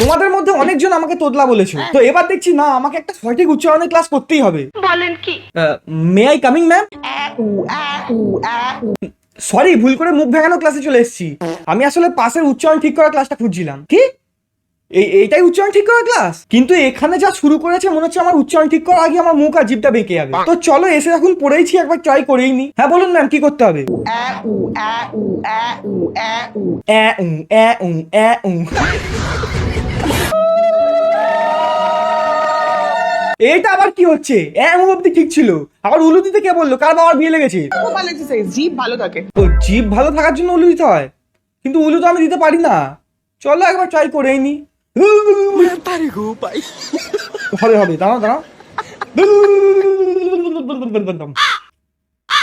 তোমাদের মধ্যে অনেকজন আমাকে তোদলা বলেছো, তো এবার দেখছি না আমাকে একটা সঠিক উচ্চারণের ক্লাস করতেই হবে। বলেন কি? May I coming ma'am? Sorry, ভুল করে মুখ ভেঙানো ক্লাসে চলে এসেছি। আমি আসলে পাশের উচ্চারণ ঠিক করার ক্লাসটা খুঁজছিলাম। কি এইটাই উচ্চারণ ঠিক করার ক্লাস? কিন্তু এখানে যা শুরু করেছে মনে হচ্ছে আমার উচ্চারণ ঠিক করার আগে আমার মুখ আর জিভটা বেঁকে যাবে। তো চলো এসে এখন পড়েইছি, একবার ট্রাই করেই নি। হ্যাঁ বলুন ম্যাম, কি করতে হবে? এটা আবার কি হচ্ছে? অব্দি ঠিক ছিল, আবার উলু দিতে কে বললো? কার বাবার বিয়ে লেগেছে? গোপাল এক্সারসাইজ, জিভ ভালো থাকে। ও, জিভ ভালো থাকার জন্য উলু দিতে হয়, কিন্তু উলু তো আমি দিতে পারি না। চলো একবার ট্রাই করেই নি। হবে হবে, দাঁড়াও দাঁড়াও।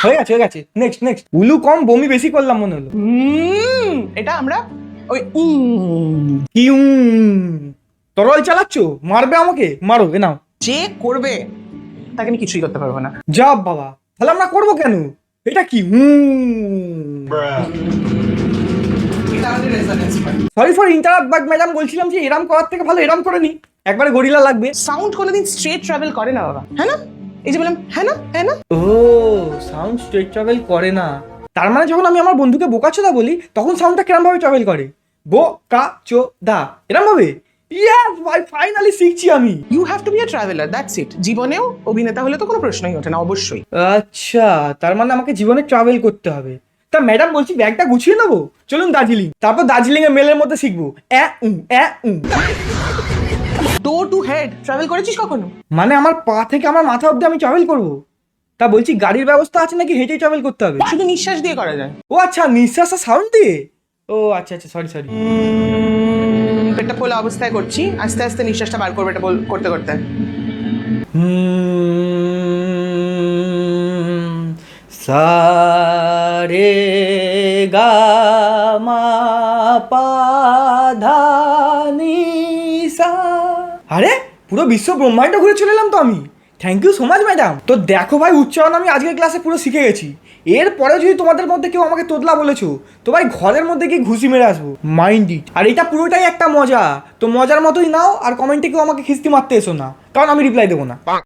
হয়ে গেছে হয়ে গেছে। Next next. উলু কম বমি বেশি করলাম মনে হলো। এটা আমরা ওই কি তরল চালাচ্ছ? মারবে আমাকে? মারো, এ নাও। যে করবে তাকে আমি কিছুই করতে পারবো না। যা বাবা, তাহলে আমরা করবো কেন? এটা কি? Sorry for interrupt, but madam বলছিলাম যে এরাম করার থেকে ভালো এরাম করে নি, একবারে গরিলা লাগবে। সাউন্ড কোনোদিন স্ট্রেট ট্রাভেল করে না বাবা, হ্যাঁ না? এই যে বললাম হ্যাঁ না, হ্যাঁ না। ও, সাউন্ড স্ট্রেট ট্রাভেল করে না, তার মানে যখন আমি আমার বন্ধুকে বোকাচোদা বলি তখন সাউন্ডটা কিরম ভাবে ট্রাভেল করে? বোকাচোদা এরম ভাবে? ইয়াস ভাই, ফাইনালি শিখছি আমি। You have to be a traveller, that's it. জীবনেও অভিনেতা হলে তো কোনো প্রশ্নই ওঠে না, অবশ্যই। আচ্ছা, তার মানে আমাকে জীবনে ট্রাভেল করতে হবে। তা ম্যাডাম বলছি ব্যাগটা গুছিয়ে নেবো, চলুন দার্জিলিং, তারপর দার্জিলিং এর মেলের মধ্যে শিখবো। ডোর টু হেড ট্রাভেল করেছিস কখনো? মানে আমার পা থেকে আমার মাথা অব্দি আমি ট্রাভেল করবো? তা বলছি গাড়ির ব্যবস্থা আছে নাকি হেঁটেই ট্রাভেল করতে হবে? শুধু নিঃশ্বাস দিয়ে করা যায়। ও আচ্ছা, নিঃশ্বাস আর সাউন্ড দিয়ে। ও আচ্ছা আচ্ছা, সরি সরি। পেটটা খোলা অবস্থায় করছি, আস্তে আস্তে নিঃশ্বাসটা বার করবে, এটা করতে করতে। সারে গা মা পা ধা নি সা। আরে পুরো বিশ্ব ব্রহ্মাণ্ড ঘুরে চলে এলাম তো আমি। Thank you so much madam. তো দেখো ভাই, উচ্চারণ আমি আজকের ক্লাসে পুরো শিখে গেছি। এরপরে যদি তোমাদের মধ্যে কেউ আমাকে তোদলা বলেছো, তো ভাই ঘরের মধ্যে গিয়ে ঘুষি মেরে আসবো, মাইন্ড ইট। আর এটা পুরোটাই একটা মজা, তো মজার মতোই নাও, আর কমেন্টে কেউ আমাকে খিস্তি মারতে এসো না, কারণ আমি রিপ্লাই দেবো না।